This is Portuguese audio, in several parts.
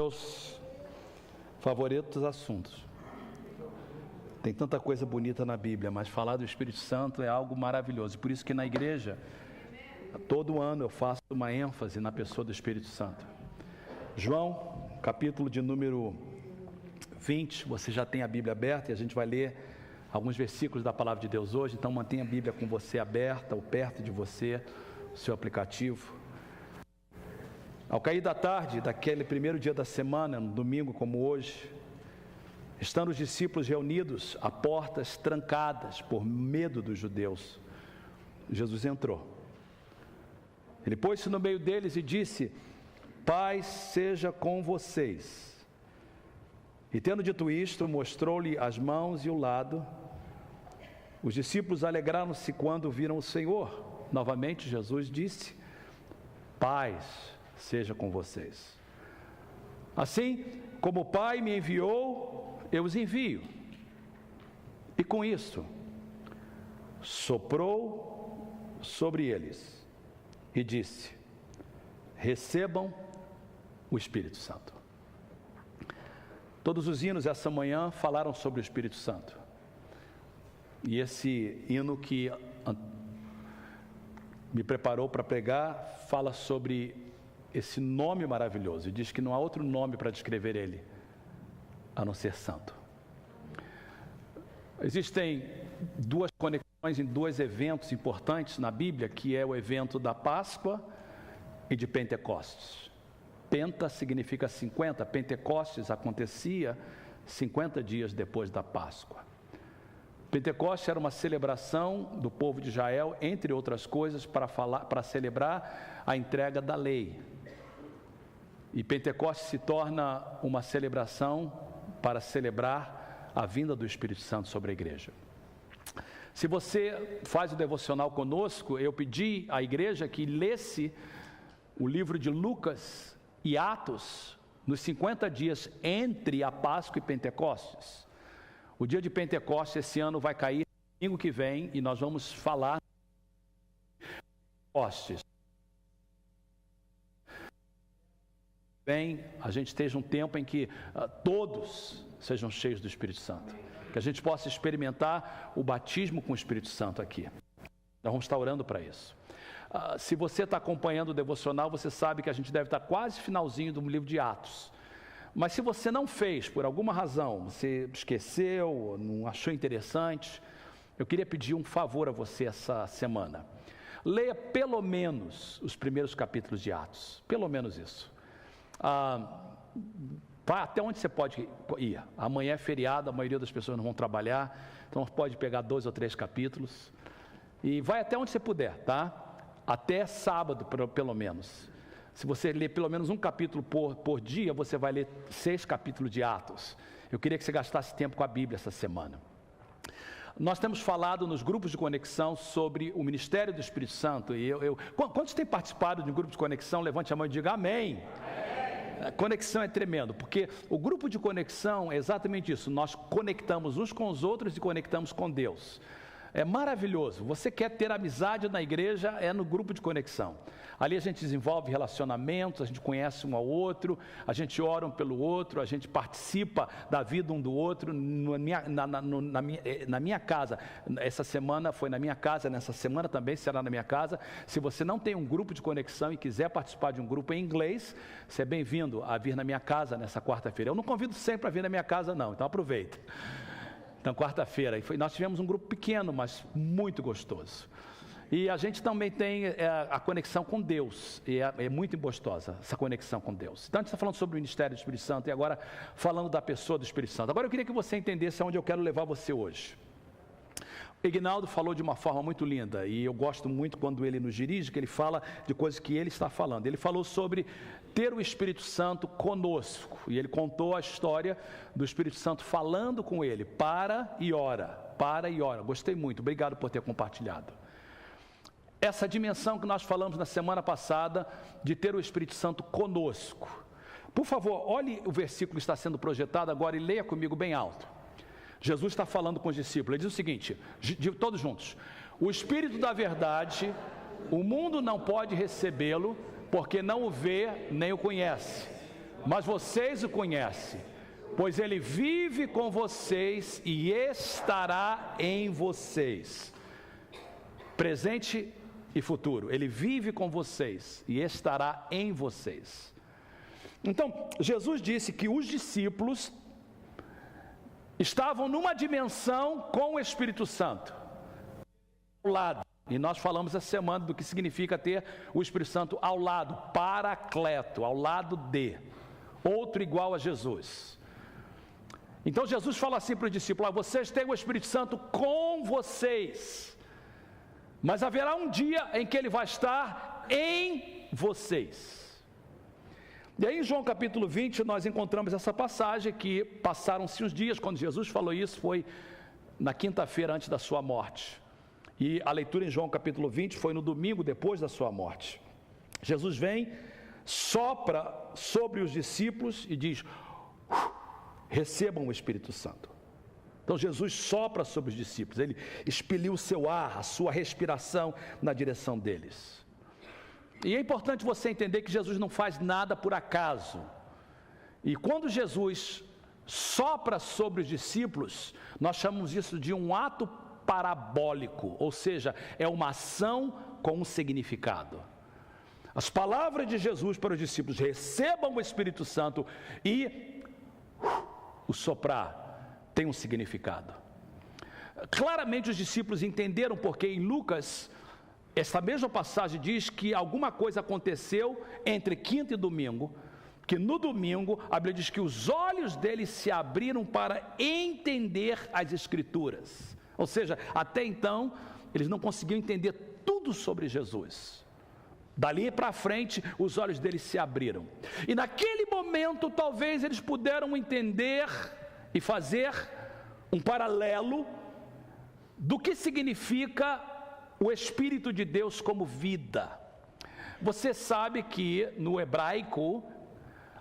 Meus favoritos assuntos. Tem tanta coisa bonita na Bíblia, mas falar do Espírito Santo é algo maravilhoso. Por isso que na igreja, todo ano eu faço uma ênfase na pessoa do Espírito Santo. João, capítulo de número 20, você já tem a Bíblia aberta e a gente vai ler alguns versículos da Palavra de Deus hoje. Então mantenha a Bíblia com você aberta ou perto de você, o seu aplicativo. Ao cair da tarde, daquele primeiro dia da semana, no domingo como hoje, estando os discípulos reunidos a portas trancadas por medo dos judeus, Jesus entrou. Ele pôs-se no meio deles e disse: paz seja com vocês. E tendo dito isto, mostrou-lhe as mãos e o lado. Os discípulos alegraram-se quando viram o Senhor. Novamente Jesus disse: paz seja com vocês. Assim como o Pai me enviou, eu os envio. E com isso, soprou sobre eles e disse: recebam o Espírito Santo. Todos os hinos essa manhã falaram sobre o Espírito Santo. E esse hino que me preparou para pregar fala sobre esse nome maravilhoso, e diz que não há outro nome para descrever ele, a não ser santo. Existem duas conexões em dois eventos importantes na Bíblia, que é o evento da Páscoa e de Pentecostes. Penta significa 50, Pentecostes acontecia 50 dias depois da Páscoa. Pentecostes era uma celebração do povo de Israel, entre outras coisas, para celebrar a entrega da lei. E Pentecostes se torna uma celebração para celebrar a vinda do Espírito Santo sobre a igreja. Se você faz o devocional conosco, eu pedi à igreja que lesse o livro de Lucas e Atos nos 50 dias entre a Páscoa e Pentecostes. O dia de Pentecostes esse ano vai cair domingo que vem e nós vamos falar de Pentecostes. Bem, a gente esteja um tempo em que todos sejam cheios do Espírito Santo, que a gente possa experimentar o batismo com o Espírito Santo aqui. Nós vamos estar orando para isso. Se você está acompanhando o devocional, você sabe que a gente deve estar quase finalzinho do livro de Atos. Mas se você não fez, por alguma razão, você esqueceu, não achou interessante, eu queria pedir um favor a você essa semana. Leia pelo menos os primeiros capítulos de Atos, pelo menos isso. Vai até onde você pode ir. Amanhã é feriado, a maioria das pessoas não vão trabalhar, então pode pegar 2 ou 3 capítulos e vai até onde você puder, tá? Até sábado, pelo menos. Se você ler pelo menos um capítulo por dia, você vai ler 6 capítulos de Atos. Eu queria que você gastasse tempo com a Bíblia essa semana. Nós temos falado nos grupos de conexão sobre o ministério do Espírito Santo. E quantos têm participado de um grupo de conexão? Levante a mão e diga amém. A conexão é tremendo, porque o grupo de conexão é exatamente isso. Nós conectamos uns com os outros e conectamos com Deus. É maravilhoso. Você quer ter amizade na igreja, é no grupo de conexão. Ali a gente desenvolve relacionamentos, a gente conhece um ao outro, a gente ora um pelo outro, a gente participa da vida um do outro. Na minha casa, essa semana foi na minha casa, nessa semana também será na minha casa. Se você não tem um grupo de conexão e quiser participar de um grupo em inglês, você é bem-vindo a vir na minha casa nessa quarta-feira. Eu não convido sempre a vir na minha casa não, então aproveita. Então, quarta-feira, nós tivemos um grupo pequeno, mas muito gostoso. E a gente também tem a conexão com Deus, e é muito gostosa essa conexão com Deus. Então, a gente está falando sobre o ministério do Espírito Santo, e agora falando da pessoa do Espírito Santo. Agora eu queria que você entendesse aonde eu quero levar você hoje. O Ignaldo falou de uma forma muito linda, e eu gosto muito quando ele nos dirige, que ele fala de coisas que ele está falando. Ele falou sobre ter o Espírito Santo conosco, e ele contou a história do Espírito Santo falando com ele, para e ora. Gostei muito, obrigado por ter compartilhado. Essa dimensão que nós falamos na semana passada, de ter o Espírito Santo conosco. Por favor, olhe o versículo que está sendo projetado agora e leia comigo bem alto. Jesus está falando com os discípulos, ele diz o seguinte, todos juntos: o Espírito da verdade, o mundo não pode recebê-lo, porque não o vê nem o conhece. mas vocês o conhecem, pois ele vive com vocês e estará em vocês. Presente e futuro, ele vive com vocês e estará em vocês. Então, Jesus disse que os discípulos estavam numa dimensão com o Espírito Santo, ao lado. E nós falamos essa semana do que significa ter o Espírito Santo ao lado, paracleto, ao lado de, outro igual a Jesus. Então Jesus fala assim para os discípulos: vocês têm o Espírito Santo com vocês, mas haverá um dia em que ele vai estar em vocês. E aí em João capítulo 20 nós encontramos essa passagem que passaram-se uns dias. Quando Jesus falou isso foi na quinta-feira antes da sua morte. E a leitura em João capítulo 20 foi no domingo depois da sua morte. Jesus vem, sopra sobre os discípulos e diz: recebam o Espírito Santo. Então Jesus sopra sobre os discípulos, ele expeliu o seu ar, a sua respiração na direção deles. E é importante você entender que Jesus não faz nada por acaso. E quando Jesus sopra sobre os discípulos, nós chamamos isso de um ato parabólico, ou seja, é uma ação com um significado. As palavras de Jesus para os discípulos: recebam o Espírito Santo, e o soprar tem um significado. Claramente os discípulos entenderam, porque em Lucas, essa mesma passagem diz que alguma coisa aconteceu entre quinta e domingo, que no domingo a Bíblia diz que os olhos deles se abriram para entender as Escrituras. Ou seja, até então eles não conseguiam entender tudo sobre Jesus. Dali para frente os olhos deles se abriram, e naquele momento talvez eles puderam entender e fazer um paralelo do que significa o Espírito de Deus como vida. Você sabe que no hebraico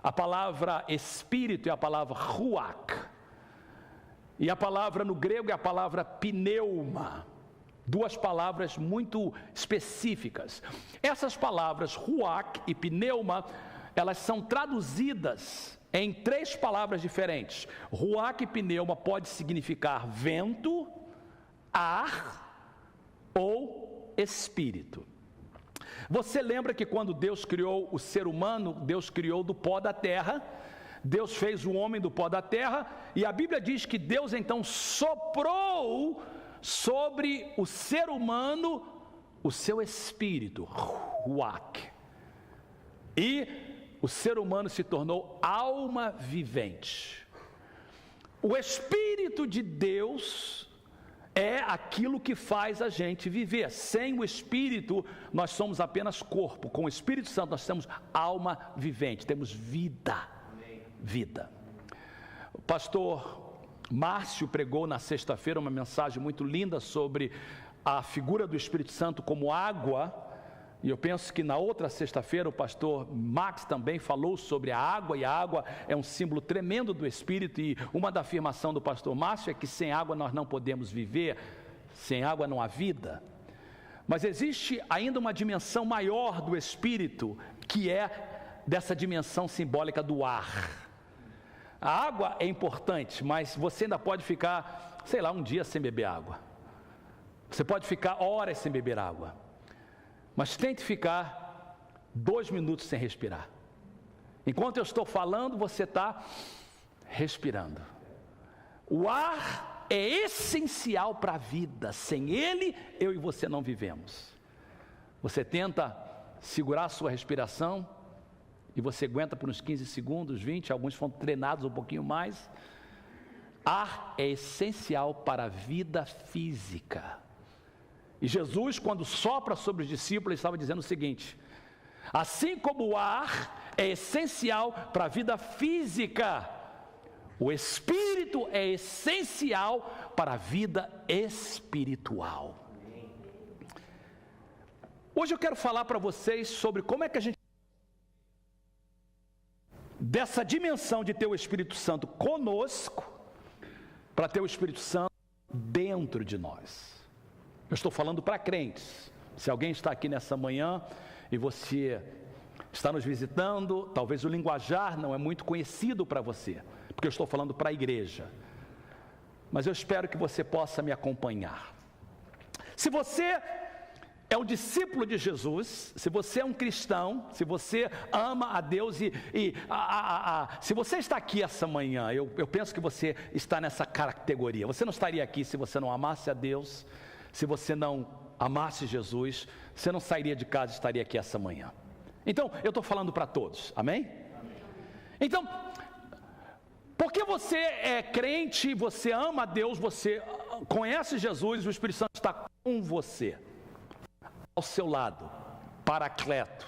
a palavra Espírito é a palavra ruach, e a palavra no grego é a palavra pneuma. Duas palavras muito específicas. Essas palavras ruach e pneuma, elas são traduzidas em três palavras diferentes. Ruach e pneuma pode significar vento, ar ou espírito. Você lembra que quando Deus criou o ser humano, Deus criou do pó da terra. Deus fez o homem do pó da terra, e a Bíblia diz que Deus então soprou sobre o ser humano o seu espírito, ruach, e o ser humano se tornou alma vivente. O Espírito de Deus é aquilo que faz a gente viver. Sem o Espírito nós somos apenas corpo. Com o Espírito Santo nós temos alma vivente, temos vida. Vida. O pastor Márcio pregou na sexta-feira uma mensagem muito linda sobre a figura do Espírito Santo como água, e eu penso que na outra sexta-feira o pastor Max também falou sobre a água, e a água é um símbolo tremendo do Espírito, e uma da afirmação do pastor Márcio é que sem água nós não podemos viver, sem água não há vida. Mas existe ainda uma dimensão maior do Espírito, que é dessa dimensão simbólica do ar. A água é importante, mas você ainda pode ficar, sei lá, um dia sem beber água. Você pode ficar horas sem beber água. Mas tente ficar 2 minutos sem respirar. Enquanto eu estou falando, você está respirando. O ar é essencial para a vida. Sem ele, eu e você não vivemos. Você tenta segurar a sua respiração, e você aguenta por uns 15 segundos, 20, alguns foram treinados um pouquinho mais. Ar é essencial para a vida física. E Jesus, quando sopra sobre os discípulos, ele estava dizendo o seguinte: assim como o ar é essencial para a vida física, o Espírito é essencial para a vida espiritual. Hoje eu quero falar para vocês sobre como é que a gente, dessa dimensão de ter o Espírito Santo conosco, para ter o Espírito Santo dentro de nós. Eu estou falando para crentes. Se alguém está aqui nessa manhã e você está nos visitando, talvez o linguajar não é muito conhecido para você, porque eu estou falando para a igreja, mas eu espero que você possa me acompanhar. Se você é um discípulo de Jesus, se você é um cristão, se você ama a Deus se você está aqui essa manhã, eu penso que você está nessa categoria. Você não estaria aqui se você não amasse a Deus, se você não amasse Jesus, você não sairia de casa e estaria aqui essa manhã. Então, eu estou falando para todos, amém? Então, porque você é crente, você ama a Deus, você conhece Jesus, o Espírito Santo está com você, ao seu lado, Paracleto.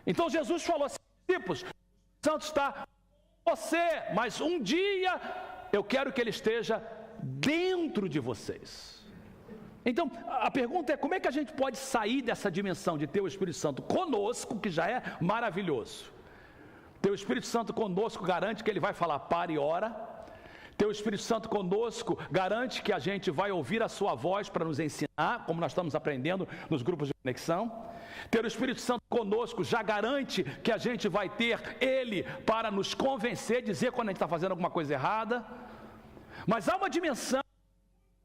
Então Jesus falou assim: discípulos, o Espírito Santo está com você, mas um dia eu quero que ele esteja dentro de vocês. Então a pergunta é: como é que a gente pode sair dessa dimensão de ter o Espírito Santo conosco, que já é maravilhoso? Ter o Espírito Santo conosco garante que ele vai falar para e ora. Ter o Espírito Santo conosco garante que a gente vai ouvir a sua voz para nos ensinar, como nós estamos aprendendo nos grupos de conexão. Ter o Espírito Santo conosco já garante que a gente vai ter ele para nos convencer, dizer quando a gente está fazendo alguma coisa errada. Mas há uma dimensão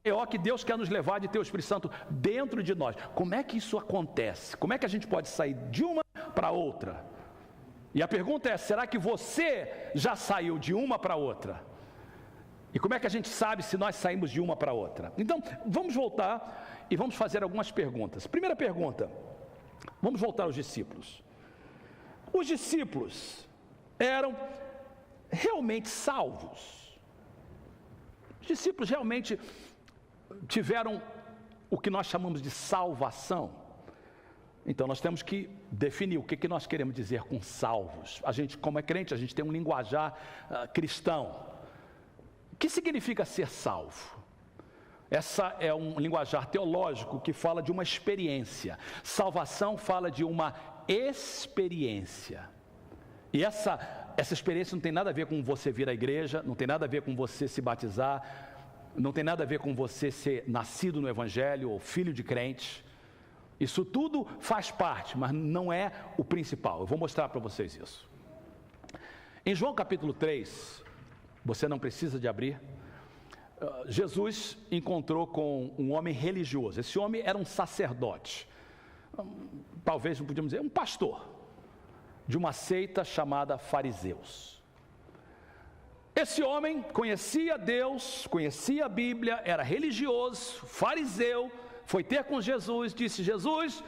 maior que Deus quer nos levar, de ter o Espírito Santo dentro de nós. Como é que isso acontece? Como é que a gente pode sair de uma para outra? E a pergunta é: será que você já saiu de uma para outra? E como é que a gente sabe se nós saímos de uma para outra? Então, vamos voltar e vamos fazer algumas perguntas. Primeira pergunta, vamos voltar aos discípulos. Os discípulos eram realmente salvos? Os discípulos realmente tiveram o que nós chamamos de salvação? Então nós temos que definir o que nós queremos dizer com salvos. A gente, como é crente, a gente tem um linguajar cristão. O que significa ser salvo? Essa é um linguajar teológico que fala de uma experiência. Salvação fala de uma experiência. E essa experiência não tem nada a ver com você vir à igreja, não tem nada a ver com você se batizar, não tem nada a ver com você ser nascido no Evangelho ou filho de crente. Isso tudo faz parte, mas não é o principal. Eu vou mostrar para vocês isso. Em João capítulo 3, você não precisa de abrir, Jesus encontrou com um homem religioso. Esse homem era um sacerdote, talvez não podíamos dizer, um pastor, de uma seita chamada fariseus. Esse homem conhecia Deus, conhecia a Bíblia, era religioso, fariseu. Foi ter com Jesus, disse: Jesus,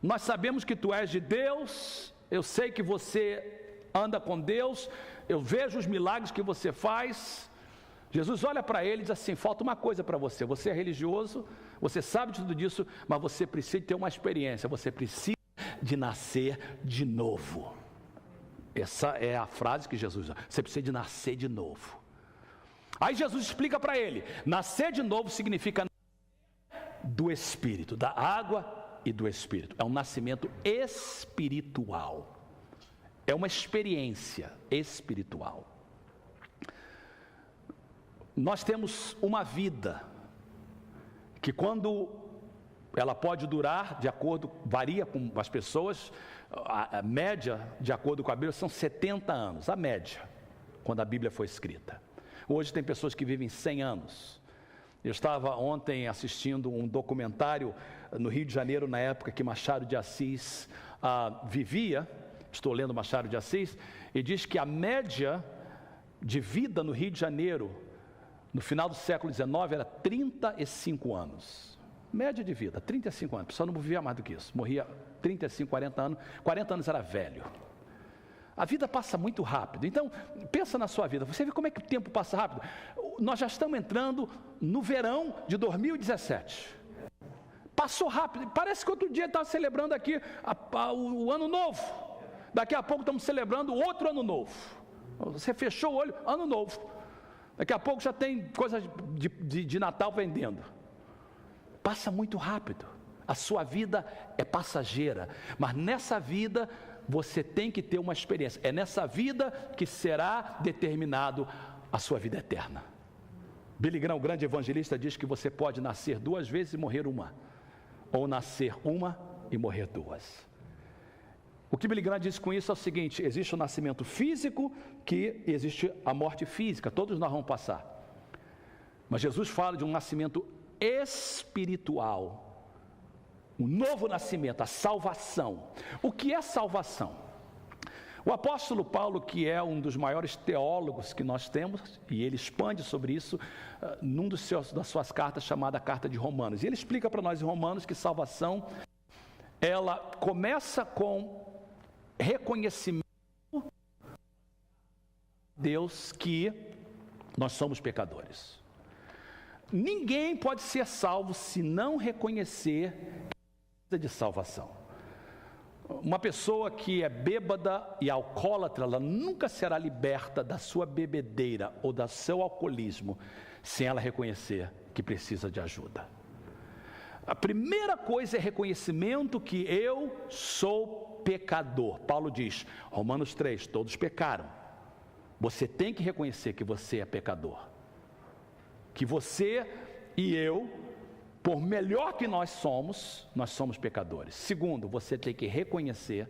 nós sabemos que tu és de Deus, eu sei que você anda com Deus, eu vejo os milagres que você faz. Jesus olha para ele e diz assim: falta uma coisa para você, você é religioso, você sabe de tudo disso, mas você precisa ter uma experiência, você precisa de nascer de novo. Essa é a frase que Jesus usa: você precisa de nascer de novo. Aí Jesus explica para ele: nascer de novo significa do Espírito, da água e do Espírito. É um nascimento espiritual, é uma experiência espiritual. Nós temos uma vida que, quando ela pode durar, de acordo, varia com as pessoas, a média, de acordo com a Bíblia, são 70 anos, a média, quando a Bíblia foi escrita. Hoje tem pessoas que vivem 100 anos. Eu estava ontem assistindo um documentário no Rio de Janeiro, na época que Machado de Assis vivia. Estou lendo Machado de Assis, e diz que a média de vida no Rio de Janeiro, no final do século XIX, era 35 anos. Média de vida, 35 anos. A pessoa não vivia mais do que isso. Morria 35, 40 anos. 40 anos era velho. A vida passa muito rápido. Então, pensa na sua vida. Você vê como é que o tempo passa rápido. Nós já estamos entrando no verão de 2017. Passou rápido. Parece que outro dia estava celebrando aqui o ano novo. Daqui a pouco estamos celebrando outro ano novo. Você fechou o olho, ano novo. Daqui a pouco já tem coisa de Natal vendendo. Passa muito rápido. A sua vida é passageira, mas nessa vida você tem que ter uma experiência. É nessa vida que será determinado a sua vida eterna. Billy Graham, o grande evangelista, diz que você pode nascer 2 vezes e morrer uma, ou nascer uma e morrer 2. O que Billy Graham diz com isso é o seguinte: existe o nascimento físico, que existe a morte física, todos nós vamos passar. Mas Jesus fala de um nascimento espiritual, um novo nascimento, a salvação. O que é salvação? O apóstolo Paulo, que é um dos maiores teólogos que nós temos, e ele expande sobre isso num das suas cartas, chamada Carta de Romanos. E ele explica para nós em Romanos que salvação, ela começa com reconhecimento de Deus que nós somos pecadores. Ninguém pode ser salvo se não reconhecer que precisa de salvação. Uma pessoa que é bêbada e alcoólatra, ela nunca será liberta da sua bebedeira ou do seu alcoolismo sem ela reconhecer que precisa de ajuda. A primeira coisa é reconhecimento que eu sou pecador. Paulo diz, Romanos 3, todos pecaram. Você tem que reconhecer que você é pecador. Que você e eu, por melhor que nós somos pecadores. Segundo, você tem que reconhecer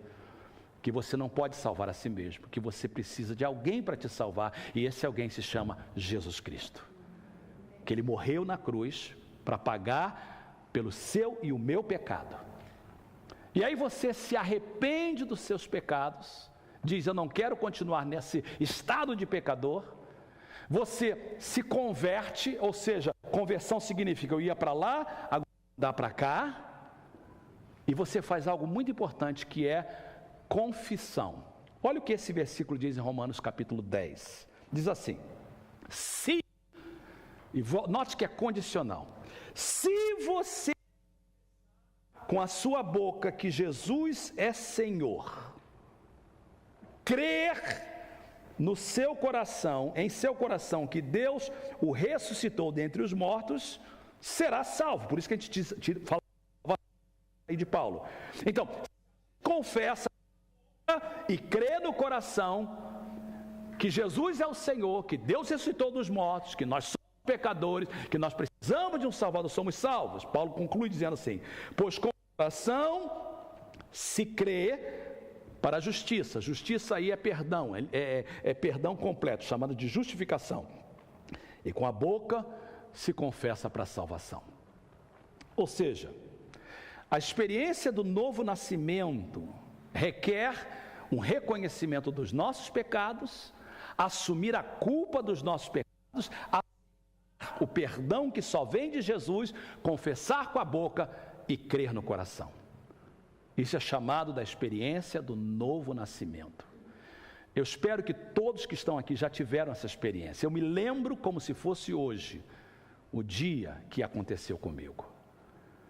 que você não pode salvar a si mesmo, que você precisa de alguém para te salvar, e esse alguém se chama Jesus Cristo. Que Ele morreu na cruz para pagar pelo seu e o meu pecado. E aí você se arrepende dos seus pecados, diz, eu não quero continuar nesse estado de pecador. Você se converte, ou seja, conversão significa eu ia para lá, agora dá para cá, e você faz algo muito importante que é confissão. Olha o que esse versículo diz em Romanos capítulo 10, diz assim, se, e note que é condicional, se você com a sua boca que Jesus é Senhor, crer no seu coração, em seu coração, que Deus o ressuscitou dentre os mortos, será salvo. Por isso que a gente fala aí de Paulo. Então, confessa e crê no coração que Jesus é o Senhor, que Deus ressuscitou dos mortos, que nós somos pecadores, que nós precisamos de um Salvador, somos salvos. Paulo conclui dizendo assim, pois com o coração se crê para a justiça. Justiça aí é perdão, é perdão completo, chamado de justificação. E com a boca se confessa para a salvação. Ou seja, a experiência do novo nascimento requer um reconhecimento dos nossos pecados, assumir a culpa dos nossos pecados, o perdão que só vem de Jesus, confessar com a boca e crer no coração. Isso é chamado da experiência do novo nascimento. Eu espero que todos que estão aqui já tiveram essa experiência. Eu me lembro como se fosse hoje, o dia que aconteceu comigo.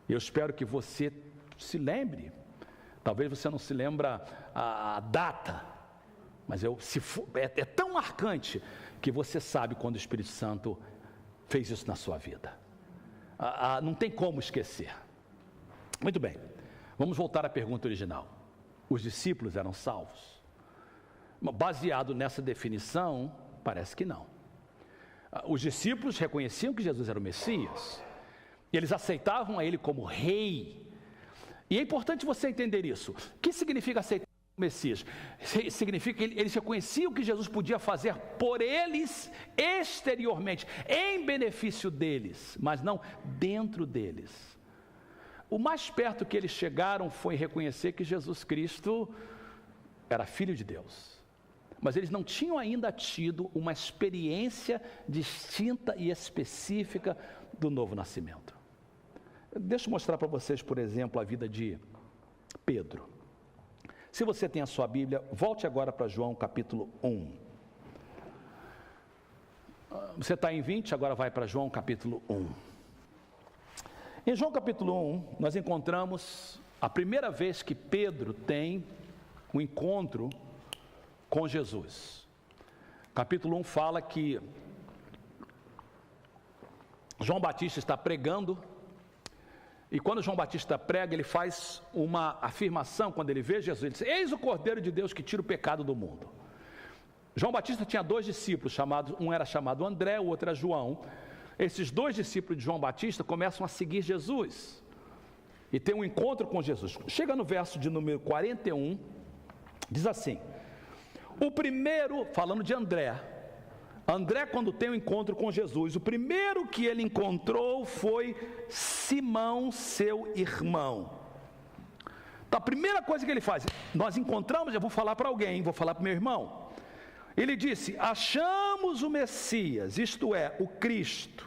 Eu espero que você se lembre. Talvez você não se lembra a data, mas é tão marcante que você sabe quando o Espírito Santo fez isso na sua vida. Não tem como esquecer. Muito bem. Vamos voltar à pergunta original. Os discípulos eram salvos? Baseado nessa definição, parece que não. Os discípulos reconheciam que Jesus era o Messias. Eles aceitavam a Ele como rei. E é importante você entender isso. O que significa aceitar o Messias? Significa que eles reconheciam que Jesus podia fazer por eles exteriormente, em benefício deles, mas não dentro deles. O mais perto que eles chegaram foi reconhecer que Jesus Cristo era Filho de Deus. Mas eles não tinham ainda tido uma experiência distinta e específica do novo nascimento. Deixa eu mostrar para vocês, por exemplo, a vida de Pedro. Se você tem a sua Bíblia, volte agora para João capítulo 1. Você está em 20, agora vai para João capítulo 1. Em João capítulo 1, nós encontramos a primeira vez que Pedro tem um encontro com Jesus. Capítulo 1 fala que João Batista está pregando, e quando João Batista prega, ele faz uma afirmação, quando ele vê Jesus, ele diz, eis o Cordeiro de Deus que tira o pecado do mundo. João Batista tinha dois discípulos, um era chamado André, o outro era João. Esses dois discípulos de João Batista começam a seguir Jesus e tem um encontro com Jesus. Chega no verso de número 41, Diz assim: o primeiro, falando de André, quando tem um encontro com Jesus, o primeiro que ele encontrou foi Simão, seu irmão. Então a primeira coisa que ele faz, nós encontramos, eu vou falar para alguém, vou falar para o meu irmão. Ele disse: achamos o Messias, isto é, o Cristo.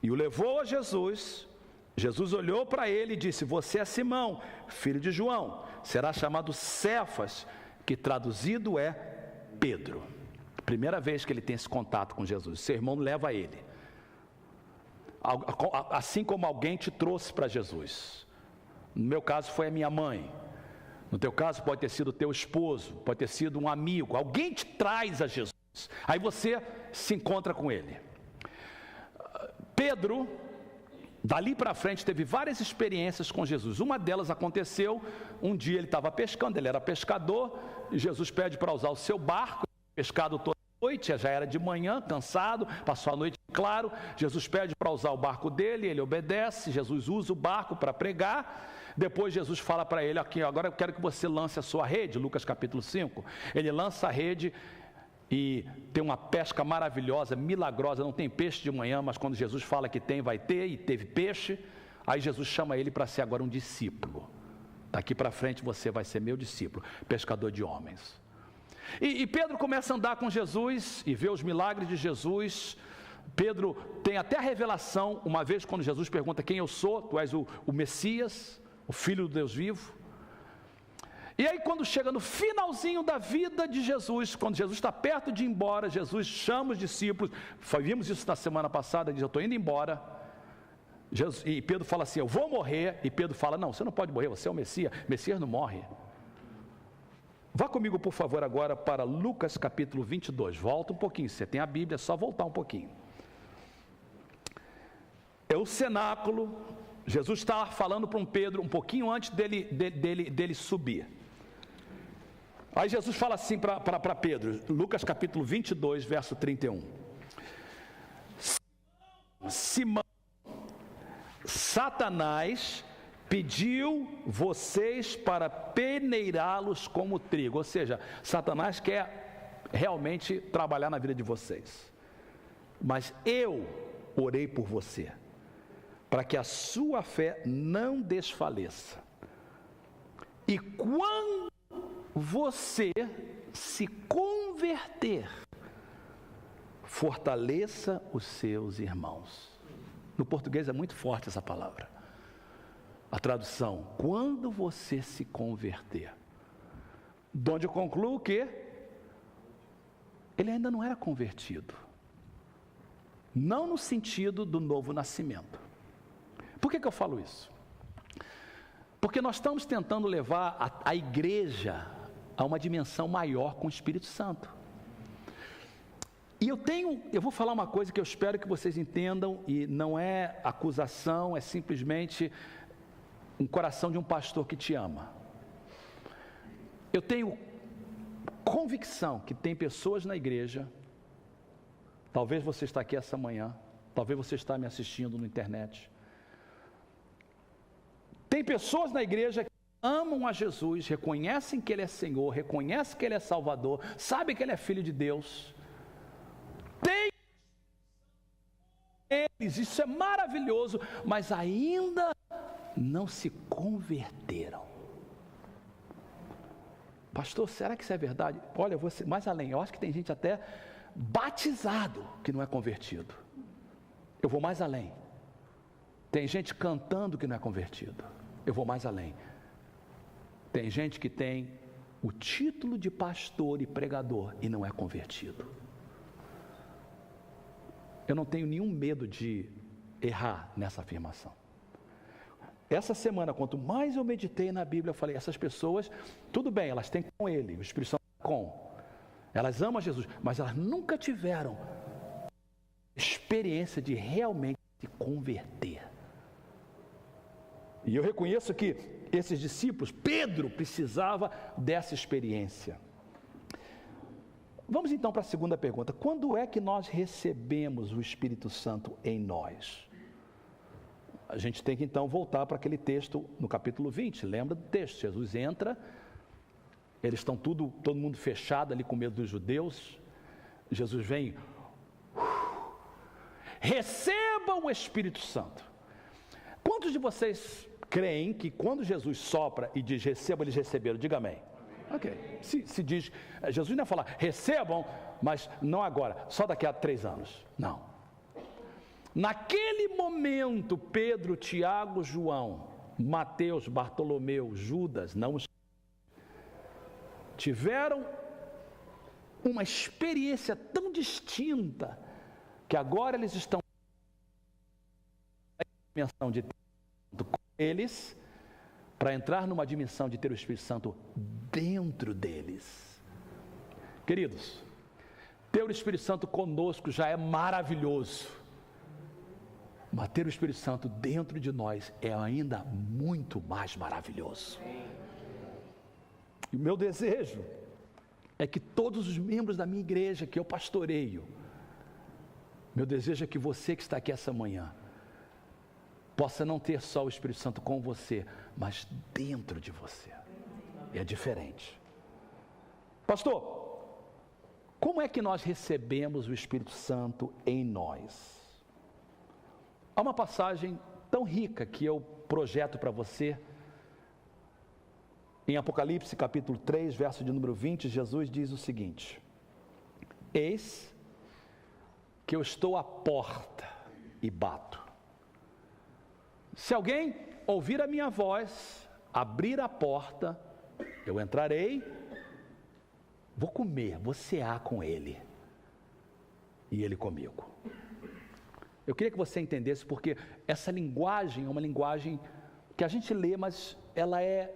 E o levou a Jesus. Jesus olhou para ele e disse: você é Simão, filho de João, será chamado Cefas, que traduzido é Pedro. Primeira vez que ele tem esse contato com Jesus, seu irmão leva ele. Assim como alguém te trouxe para Jesus. No meu caso foi a minha mãe. No teu caso pode ter sido o teu esposo, pode ter sido um amigo. Alguém te traz a Jesus. Aí você se encontra com ele. Pedro, dali para frente, teve várias experiências com Jesus. Uma delas aconteceu, um dia ele estava pescando, ele era pescador, e Jesus pede para usar o seu barco, pescado toda noite, já era de manhã, cansado, passou a noite claro. Jesus pede para usar o barco dele, ele obedece, Jesus usa o barco para pregar. Depois Jesus fala para ele: aqui, agora eu quero que você lance a sua rede, Lucas capítulo 5. Ele lança a rede e tem uma pesca maravilhosa, milagrosa, não tem peixe de manhã, mas quando Jesus fala que tem, vai ter, e teve peixe. Aí Jesus chama ele para ser agora um discípulo. Daqui para frente você vai ser meu discípulo, pescador de homens. E Pedro começa a andar com Jesus e vê os milagres de Jesus. Pedro tem até a revelação, uma vez quando Jesus pergunta: quem eu sou? Tu és o Messias, o Filho do Deus vivo. E aí quando chega no finalzinho da vida de Jesus, quando Jesus está perto de ir embora, Jesus chama os discípulos. Vimos isso na semana passada, diz: eu estou indo embora. E Pedro fala assim: eu vou morrer. E Pedro fala: não, você não pode morrer, você é o Messias. Messias não morre. Vá comigo, por favor, agora para Lucas capítulo 22. Volta um pouquinho, se você tem a Bíblia, é só voltar um pouquinho. É o cenáculo. Jesus está falando para um Pedro um pouquinho antes dele subir. Aí Jesus fala assim para Pedro, Lucas capítulo 22, verso 31. Simão, Satanás pediu vocês para peneirá-los como trigo. Ou seja, Satanás quer realmente trabalhar na vida de vocês. Mas eu orei por você, para que a sua fé não desfaleça. E quando você se converter, fortaleça os seus irmãos. No português é muito forte essa palavra. A tradução: quando você se converter. De onde eu concluo que ele ainda não era convertido. Não no sentido do novo nascimento. Por que eu falo isso? Porque nós estamos tentando levar a igreja a uma dimensão maior com o Espírito Santo. E eu vou falar uma coisa que eu espero que vocês entendam, e não é acusação, é simplesmente um coração de um pastor que te ama. Eu tenho convicção que tem pessoas na igreja, talvez você está aqui essa manhã, talvez você está me assistindo na internet. Tem pessoas na igreja que amam a Jesus, reconhecem que Ele é Senhor, reconhecem que Ele é Salvador, sabem que Ele é Filho de Deus. Tem eles, isso é maravilhoso, mas ainda não se converteram. Pastor, será que isso é verdade? Olha, eu vou mais além, eu acho que tem gente até batizado que não é convertido. Eu vou mais além. Tem gente cantando que não é convertido. Eu vou mais além. Tem gente que tem o título de pastor e pregador e não é convertido. Eu não tenho nenhum medo de errar nessa afirmação. Essa semana, quanto mais eu meditei na Bíblia, eu falei: essas pessoas, tudo bem, elas têm com Ele, o Espírito Santo com. Elas amam Jesus, mas elas nunca tiveram experiência de realmente se converter. E eu reconheço que esses discípulos, Pedro precisava dessa experiência. Vamos então para a segunda pergunta: quando é que nós recebemos o Espírito Santo em nós? A gente tem que então voltar para aquele texto no capítulo 20, lembra do texto? Jesus entra eles estão todo mundo fechado ali com medo dos judeus. Jesus vem, recebam o Espírito Santo. Quantos de vocês creem que quando Jesus sopra e diz recebam, eles receberam? Diga amém. Ok, se diz, Jesus não ia falar recebam, mas não agora, só daqui a 3 anos, não. Naquele momento, Pedro, Tiago, João, Mateus, Bartolomeu, Judas, não tiveram uma experiência tão distinta, que agora eles estão na dimensão de ter com eles, para entrar numa dimensão de ter o Espírito Santo dentro deles. Queridos, ter o Espírito Santo conosco já é maravilhoso, mas ter o Espírito Santo dentro de nós é ainda muito mais maravilhoso. E o meu desejo é que todos os membros da minha igreja que eu pastoreio, meu desejo é que você que está aqui essa manhã possa não ter só o Espírito Santo com você, mas dentro de você. É diferente. Pastor, como é que nós recebemos o Espírito Santo em nós? Há uma passagem tão rica que eu projeto para você. Em Apocalipse capítulo 3, verso de número 20, Jesus diz o seguinte: eis que eu estou à porta e bato. Se alguém ouvir a minha voz, abrir a porta, eu entrarei, vou comer, vou cear com ele, e ele comigo. Eu queria que você entendesse, porque essa linguagem é uma linguagem que a gente lê, mas ela é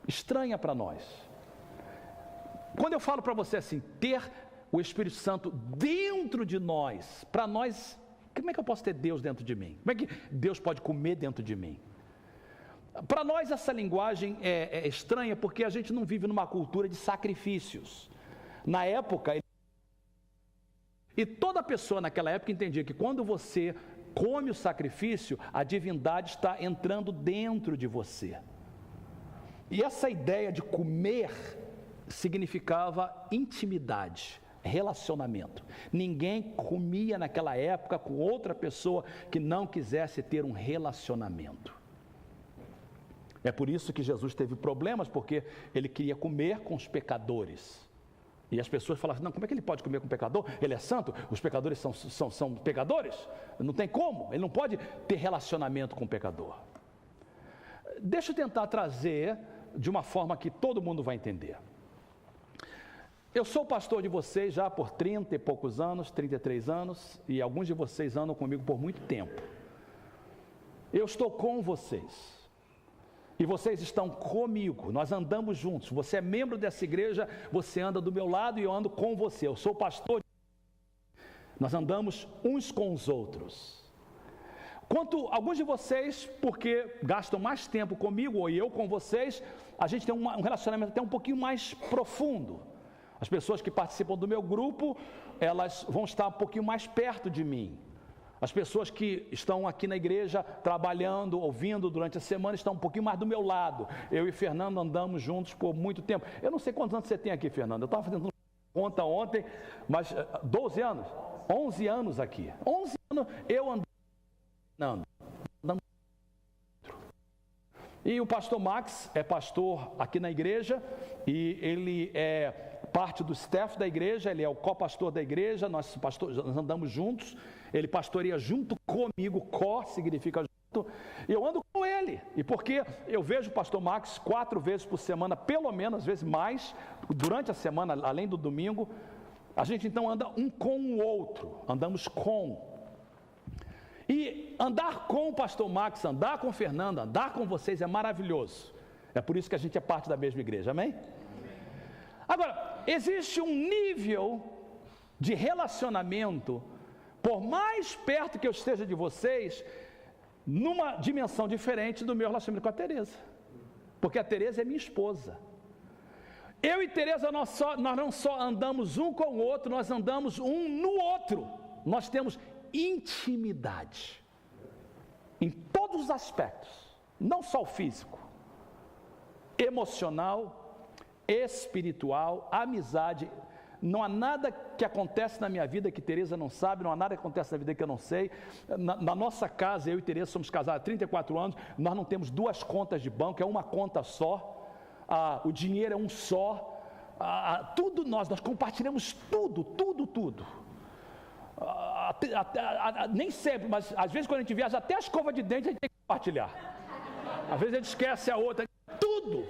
estranha para nós. Quando eu falo para você assim, ter o Espírito Santo dentro de nós, para nós, como é que eu posso ter Deus dentro de mim? Como é que Deus pode comer dentro de mim? Para nós essa linguagem é estranha, porque a gente não vive numa cultura de sacrifícios. Na época, e toda pessoa naquela época entendia que quando você come o sacrifício, a divindade está entrando dentro de você. E essa ideia de comer significava intimidade, relacionamento. Ninguém comia naquela época com outra pessoa que não quisesse ter um relacionamento. É por isso que Jesus teve problemas, porque ele queria comer com os pecadores. E as pessoas falavam, não, como é que ele pode comer com o pecador? Ele é santo, os pecadores são pecadores? Não tem como, ele não pode ter relacionamento com o pecador. Deixa eu tentar trazer de uma forma que todo mundo vai entender. Eu sou pastor de vocês já por 30 e poucos anos, 33 anos, e alguns de vocês andam comigo por muito tempo. Eu estou com vocês. E vocês estão comigo, nós andamos juntos. Você é membro dessa igreja, você anda do meu lado e eu ando com você. Eu sou pastor. Nós andamos uns com os outros. Quanto alguns de vocês, porque gastam mais tempo comigo ou eu com vocês, a gente tem um relacionamento até um pouquinho mais profundo. As pessoas que participam do meu grupo, elas vão estar um pouquinho mais perto de mim. As pessoas que estão aqui na igreja, trabalhando, ouvindo durante a semana, estão um pouquinho mais do meu lado. Eu e Fernando andamos juntos por muito tempo. Eu não sei quantos anos você tem aqui, Fernando. Eu estava fazendo conta ontem, mas 12 anos? 11 anos aqui. 11 anos eu andando. E o pastor Max é pastor aqui na igreja, e ele é parte do staff da igreja, ele é o co-pastor da igreja, nós andamos juntos, ele pastoreia junto comigo, significa junto, e eu ando com ele, e porque eu vejo o pastor Max 4 vezes por semana, pelo menos, às vezes mais, durante a semana, além do domingo, a gente então anda um com o outro, andamos com. E andar com o pastor Max, andar com o Fernando, andar com vocês é maravilhoso. É por isso que a gente é parte da mesma igreja, amém? Agora, existe um nível de relacionamento, por mais perto que eu esteja de vocês, numa dimensão diferente do meu relacionamento com a Tereza. Porque a Tereza é minha esposa. Eu e Tereza, nós não só andamos um com o outro, nós andamos um no outro. Nós temos intimidade em todos os aspectos, não só o físico, emocional, espiritual, amizade. Não há nada que acontece na minha vida que Tereza não sabe, não há nada que acontece na vida que eu não sei. Na nossa casa, eu e Tereza somos casados há 34 anos, nós não temos duas contas de banco, é uma conta só, o dinheiro é um só, tudo nós compartilhamos tudo. Nem sempre, mas às vezes quando a gente viaja, até a escova de dente a gente tem que compartilhar. Às vezes a gente esquece a outra, tudo,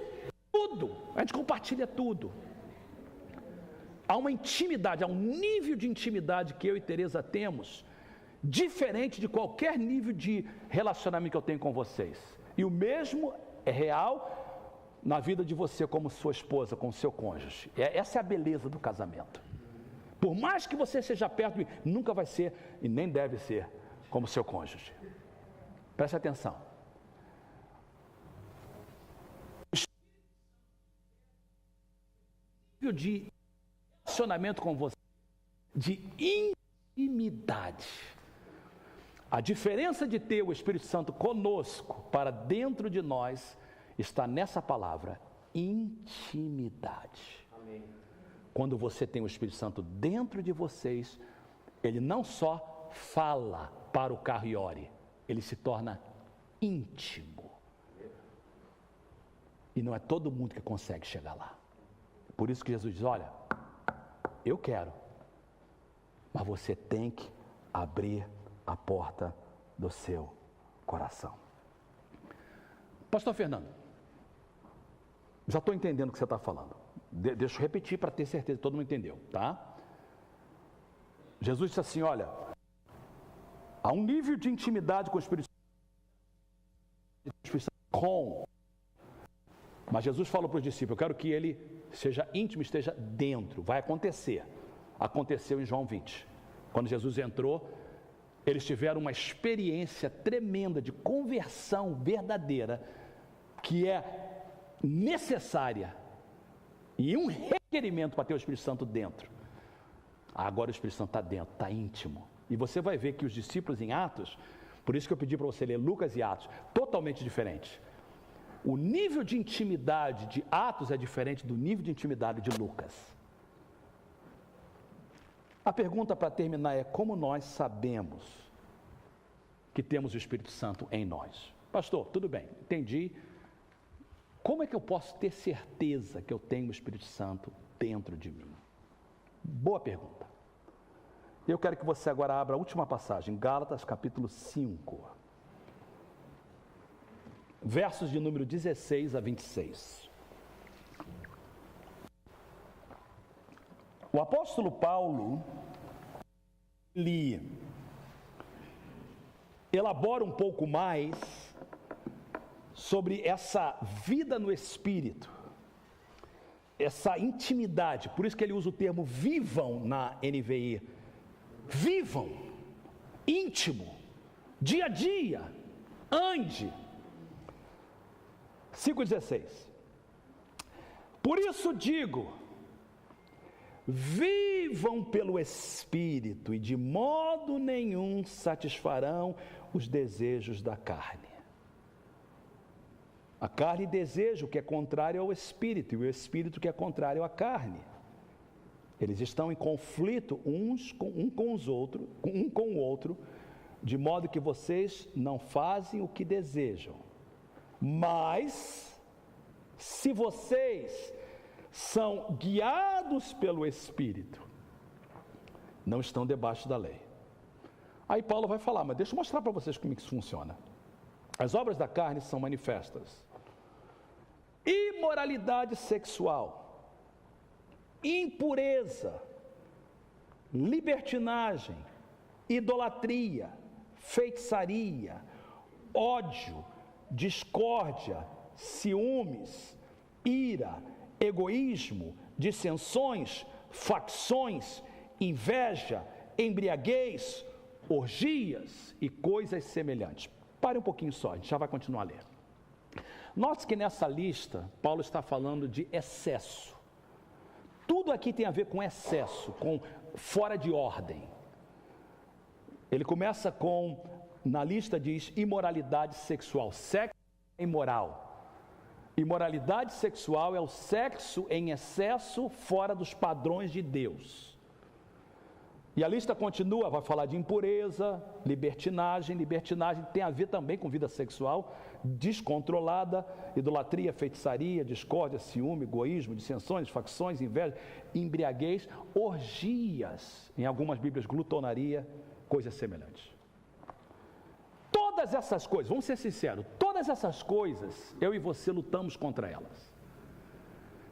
a gente compartilha tudo. Há uma intimidade, há um nível de intimidade que eu e Tereza temos, diferente de qualquer nível de relacionamento que eu tenho com vocês. E o mesmo é real na vida de você como sua esposa, com o seu cônjuge. Essa é a beleza do casamento. Por mais que você seja perto de mim, nunca vai ser e nem deve ser como seu cônjuge. Preste atenção. O nível de relacionamento com você, de intimidade. A diferença de ter o Espírito Santo conosco para dentro de nós está nessa palavra, intimidade. Amém. Quando você tem o Espírito Santo dentro de vocês, ele não só fala para o carro e ore, ele se torna íntimo. E não é todo mundo que consegue chegar lá. Por isso que Jesus diz, olha, eu quero, mas você tem que abrir a porta do seu coração. Pastor Fernando, já estou entendendo o que você está falando. Deixa eu repetir para ter certeza que todo mundo entendeu, tá? Jesus disse assim, olha, há um nível de intimidade com o Espírito Santo, mas Jesus falou para os discípulos, eu quero que ele seja íntimo, esteja dentro, vai acontecer. Aconteceu em João 20, quando Jesus entrou, eles tiveram uma experiência tremenda de conversão verdadeira, que é necessária, e um requerimento para ter o Espírito Santo dentro. Agora o Espírito Santo está dentro, está íntimo, e você vai ver que os discípulos em Atos, por isso que eu pedi para você ler Lucas e Atos, totalmente diferente. O nível de intimidade de Atos é diferente do nível de intimidade de Lucas. A pergunta para terminar é, como nós sabemos que temos o Espírito Santo em nós? Pastor, tudo bem, entendi. Como é que eu posso ter certeza que eu tenho o Espírito Santo dentro de mim? Boa pergunta. Eu quero que você agora abra a última passagem, Gálatas capítulo 5. Versos de número 16 a 26. O apóstolo Paulo, ele elabora um pouco mais sobre essa vida no Espírito, essa intimidade, por isso que ele usa o termo vivam na NVI, vivam, íntimo, dia a dia, ande. 5,16. Por isso digo, vivam pelo Espírito e de modo nenhum satisfarão os desejos da carne. A carne deseja o que é contrário ao Espírito e o Espírito que é contrário à carne. Eles estão em conflito um com o outro, de modo que vocês não fazem o que desejam. Mas, se vocês são guiados pelo Espírito, não estão debaixo da lei. Aí Paulo vai falar, mas deixa eu mostrar para vocês como isso funciona. As obras da carne são manifestas: imoralidade sexual, impureza, libertinagem, idolatria, feitiçaria, ódio, discórdia, ciúmes, ira, egoísmo, dissensões, facções, inveja, embriaguez, orgias e coisas semelhantes. Pare um pouquinho só, a gente já vai continuar a ler. Note que nessa lista, Paulo está falando de excesso. Tudo aqui tem a ver com excesso, com fora de ordem. Ele começa com, na lista diz, imoralidade sexual. Sexo é imoral. Imoralidade sexual é o sexo em excesso fora dos padrões de Deus. E a lista continua, vai falar de impureza, libertinagem. Libertinagem tem a ver também com vida sexual descontrolada, idolatria, feitiçaria, discórdia, ciúme, egoísmo, dissensões, facções, inveja, embriaguez, orgias, em algumas bíblias glutonaria, coisas semelhantes. Todas essas coisas, vamos ser sinceros, todas essas coisas, eu e você lutamos contra elas.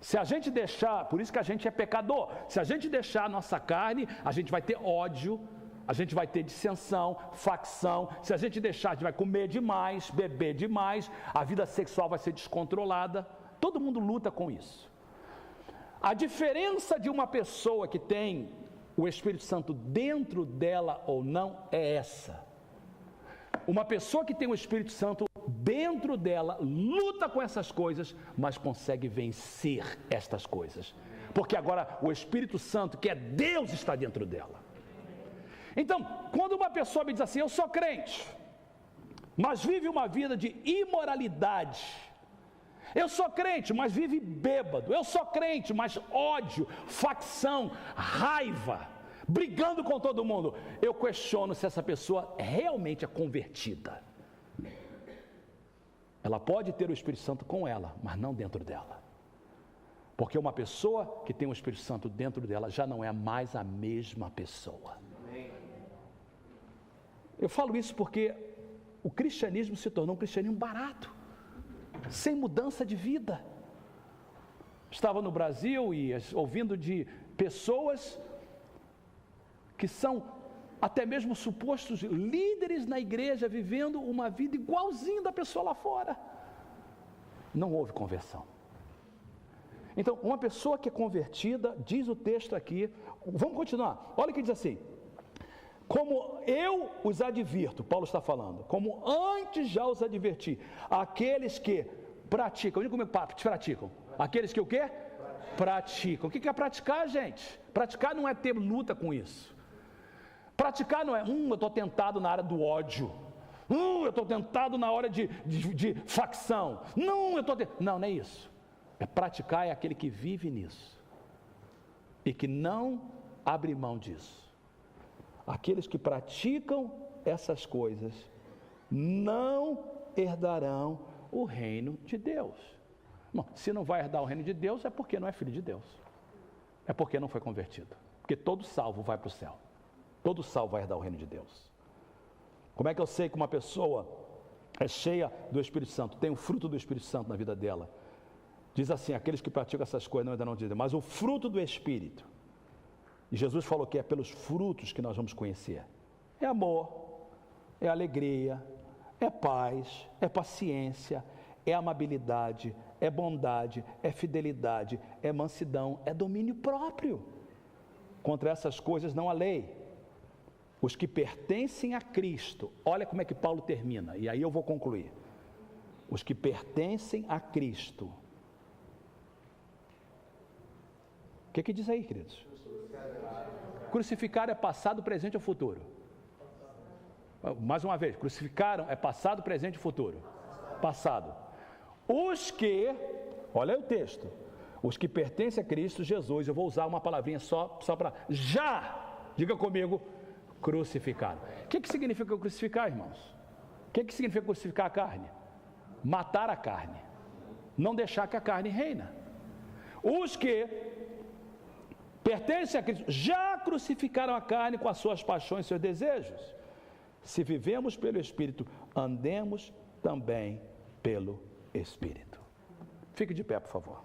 Se a gente deixar, por isso que a gente é pecador, se a gente deixar a nossa carne, a gente vai ter ódio, a gente vai ter dissensão, facção. Se a gente deixar, a gente vai comer demais, beber demais, a vida sexual vai ser descontrolada. Todo mundo luta com isso. A diferença de uma pessoa que tem o Espírito Santo dentro dela ou não é essa. Uma pessoa que tem o Espírito Santo dentro dela, luta com essas coisas, mas consegue vencer estas coisas. Porque agora o Espírito Santo, que é Deus, está dentro dela. Então, quando uma pessoa me diz assim, eu sou crente, mas vive uma vida de imoralidade. Eu sou crente, mas vive bêbado. Eu sou crente, mas ódio, facção, raiva, brigando com todo mundo. Eu questiono se essa pessoa realmente é convertida. Ela pode ter o Espírito Santo com ela, mas não dentro dela. Porque uma pessoa que tem o Espírito Santo dentro dela já não é mais a mesma pessoa. Eu falo isso porque o cristianismo se tornou um cristianismo barato, sem mudança de vida. Estava no Brasil e ouvindo de pessoas que são até mesmo supostos líderes na igreja, vivendo uma vida igualzinha da pessoa lá fora. Não houve conversão. Então, uma pessoa que é convertida, diz o texto aqui, vamos continuar, olha o que diz assim: como eu os advirto, Paulo está falando, como antes já os adverti, aqueles que praticam, diga comigo, praticam, aqueles que o quê? Praticam. O que é praticar, gente? Praticar não é ter luta com isso. Praticar não é, eu estou tentado na área do ódio, eu estou tentado na hora de facção, não é isso. Praticar é aquele que vive nisso, e que não abre mão disso. Aqueles que praticam essas coisas não herdarão o reino de Deus. Bom, se não vai herdar o reino de Deus, é porque não é filho de Deus. É porque não foi convertido. Porque todo salvo vai para o céu. Todo salvo vai herdar o reino de Deus. Como é que eu sei que uma pessoa é cheia do Espírito Santo, tem o fruto do Espírito Santo na vida dela? Diz assim, aqueles que praticam essas coisas não herdarão de Deus, mas o fruto do Espírito. E Jesus falou que é pelos frutos que nós vamos conhecer. É amor, é alegria, é paz, é paciência, é amabilidade, é bondade, é fidelidade, é mansidão, é domínio próprio. Contra essas coisas não há lei. Os que pertencem a Cristo, olha como é que Paulo termina, e aí eu vou concluir. Os que pertencem a Cristo. O que diz aí, queridos? Crucificar é passado, presente ou futuro? Mais uma vez, crucificaram é passado, presente ou futuro? Passado. Os que, olha aí o texto, os que pertencem a Cristo Jesus, eu vou usar uma palavrinha só para, já, diga comigo, crucificaram. O que significa crucificar, irmãos? O que significa crucificar a carne? Matar a carne, não deixar que a carne reina. Os que pertencem a Cristo já crucificaram a carne com as suas paixões e seus desejos. Se vivemos pelo Espírito, andemos também pelo Espírito. Fique de pé, por favor.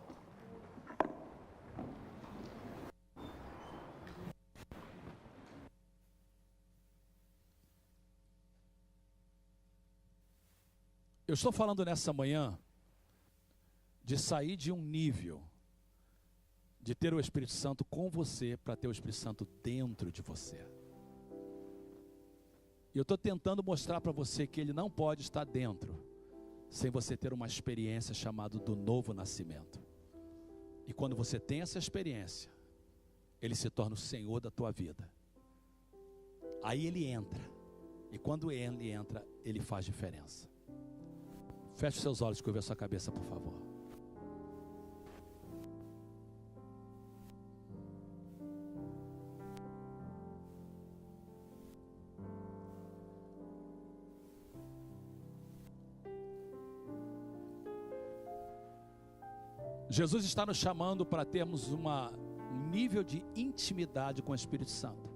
Eu estou falando nessa manhã de sair de um nível de ter o Espírito Santo com você para ter o Espírito Santo dentro de você. E eu estou tentando mostrar para você que ele não pode estar dentro sem você ter uma experiência chamada do novo nascimento. E quando você tem essa experiência, ele se torna o Senhor da tua vida. Aí ele entra. E quando ele entra, ele faz diferença. Feche seus olhos e curva a sua cabeça, por favor. Jesus está nos chamando para termos um nível de intimidade com o Espírito Santo.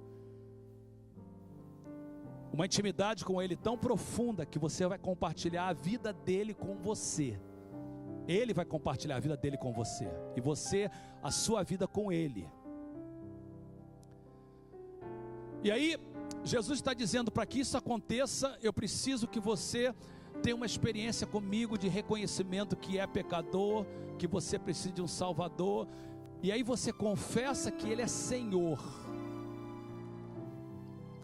Uma intimidade com Ele tão profunda que você vai compartilhar a vida dele com você. Ele vai compartilhar a vida dele com você. E você, a sua vida com Ele. E aí, Jesus está dizendo, para que isso aconteça, eu preciso que você tenha uma experiência comigo de reconhecimento que é pecador, que você precisa de um Salvador. E aí você confessa que Ele é Senhor.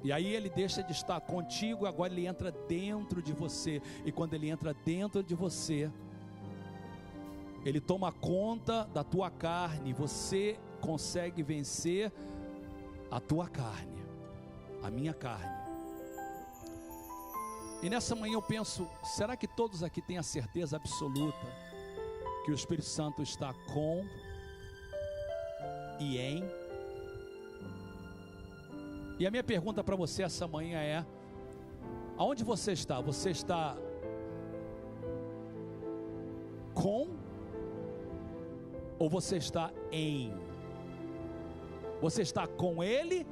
E aí Ele deixa de estar contigo, agora Ele entra dentro de você. E quando Ele entra dentro de você, Ele toma conta da tua carne. Você consegue vencer a tua carne, a minha carne. E nessa manhã eu penso, será que todos aqui têm a certeza absoluta que o Espírito Santo está com e em? E a minha pergunta para você essa manhã é: aonde você está? Você está com ou você está em? Você está com Ele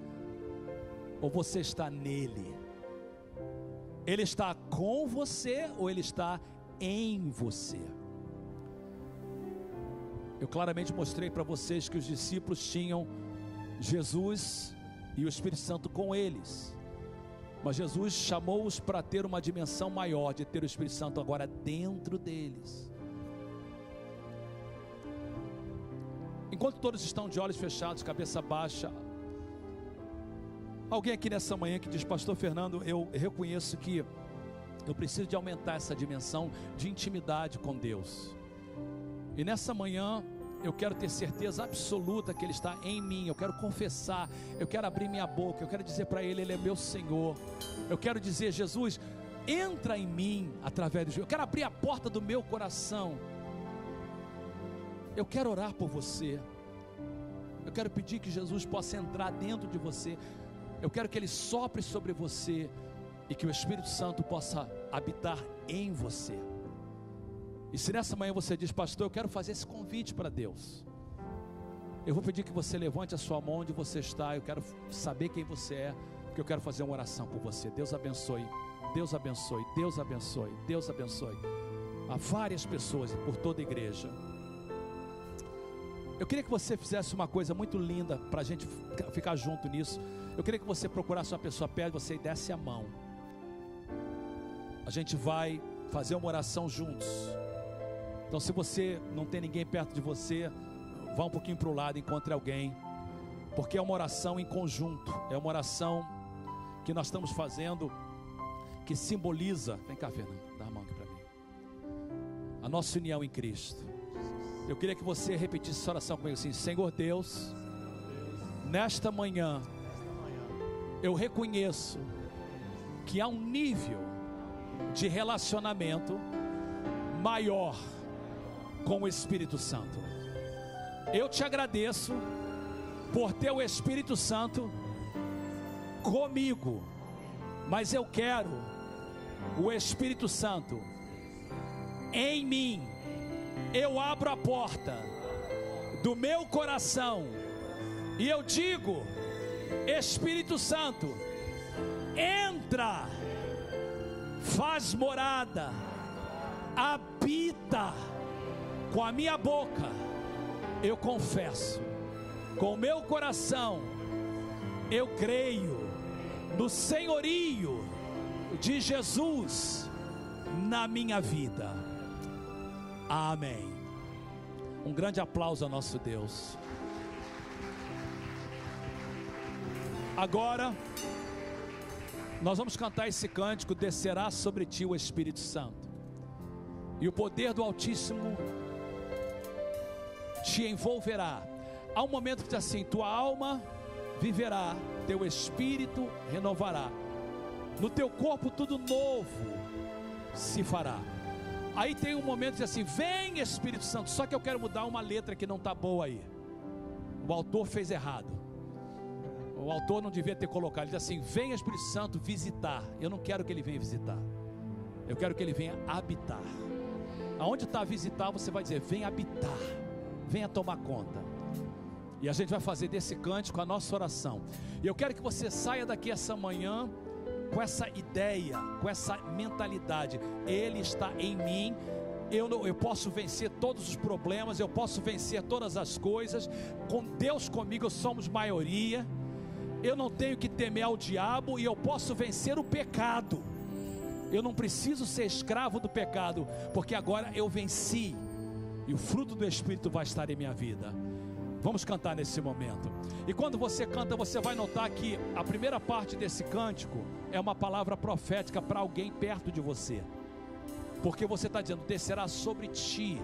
ou você está nele? Ele está com você ou Ele está em você? Eu claramente mostrei para vocês que os discípulos tinham Jesus e o Espírito Santo com eles, mas Jesus chamou-os para ter uma dimensão maior, de ter o Espírito Santo agora dentro deles. Enquanto todos estão de olhos fechados, cabeça baixa, alguém aqui nessa manhã que diz: Pastor Fernando, eu reconheço que eu preciso de aumentar essa dimensão de intimidade com Deus. E nessa manhã eu quero ter certeza absoluta que Ele está em mim. Eu quero confessar, eu quero abrir minha boca, eu quero dizer para Ele: Ele é meu Senhor. Eu quero dizer: Jesus, entra em mim através de Jesus. Eu quero abrir a porta do meu coração. Eu quero orar por você. Eu quero pedir que Jesus possa entrar dentro de você. Eu quero que Ele sopre sobre você e que o Espírito Santo possa habitar em você. E se nessa manhã você diz: Pastor, eu quero fazer esse convite para Deus, eu vou pedir que você levante a sua mão onde você está. Eu quero saber quem você é, porque eu quero fazer uma oração por você. Deus abençoe, Deus abençoe, Deus abençoe, Deus abençoe. Há várias pessoas por toda a igreja. Eu queria que você fizesse uma coisa muito linda para a gente ficar junto nisso. Eu queria que você procurasse uma pessoa perto de você e desse a mão. A gente vai fazer uma oração juntos. Então, se você não tem ninguém perto de você, vá um pouquinho para o lado, encontre alguém, porque é uma oração em conjunto. É uma oração que nós estamos fazendo, que simboliza, vem cá, Fernando, dá a mão aqui para mim, a nossa união em Cristo. Eu queria que você repetisse essa oração comigo assim: Senhor Deus, nesta manhã eu reconheço que há um nível de relacionamento maior com o Espírito Santo. Eu te agradeço por ter o Espírito Santo comigo, mas eu quero o Espírito Santo em mim. Eu abro a porta do meu coração e eu digo: Espírito Santo, entra, faz morada, habita. Com a minha boca eu confesso, com o meu coração eu creio no senhorio de Jesus na minha vida. Amém. Um grande aplauso ao nosso Deus. Agora nós vamos cantar esse cântico: Descerá sobre ti o Espírito Santo, e o poder do Altíssimo te envolverá. Há um momento que diz assim: tua alma viverá, teu espírito renovará, no teu corpo tudo novo se fará. Aí tem um momento que diz assim: vem Espírito Santo. Só que eu quero mudar uma letra que não está boa aí. O autor fez errado. O autor não devia ter colocado. Ele diz assim: vem Espírito Santo visitar. Eu não quero que ele venha visitar, eu quero que ele venha habitar. Aonde está visitar, você vai dizer: vem habitar. venha tomar conta. E a gente vai fazer desse cântico a nossa oração. E eu quero que você saia daqui essa manhã com essa ideia, com essa mentalidade: Ele está em mim. Eu posso vencer todos os problemas, eu posso vencer todas as coisas. Com Deus comigo somos maioria. Eu não tenho que temer ao diabo e eu posso vencer o pecado. Eu não preciso ser escravo do pecado, porque agora eu venci. E o fruto do Espírito vai estar em minha vida. Vamos cantar nesse momento. E quando você canta, você vai notar que a primeira parte desse cântico é uma palavra profética para alguém perto de você. Porque você está dizendo: descerá sobre ti.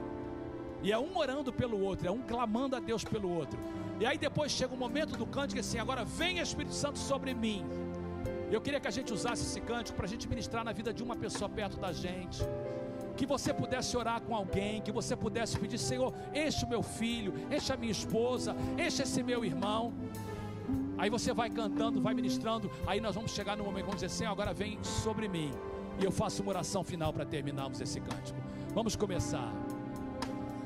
E é um orando pelo outro, é um clamando a Deus pelo outro. E aí depois chega o momento do cântico assim: agora vem Espírito Santo sobre mim. Eu queria que a gente usasse esse cântico para a gente ministrar na vida de uma pessoa perto da gente. Que você pudesse orar com alguém, que você pudesse pedir: Senhor, enche o meu filho, enche a minha esposa, enche esse meu irmão. Aí você vai cantando, vai ministrando. Aí nós vamos chegar no momento, vamos dizer: Senhor, agora vem sobre mim. E eu faço uma oração final para terminarmos esse cântico. Vamos começar.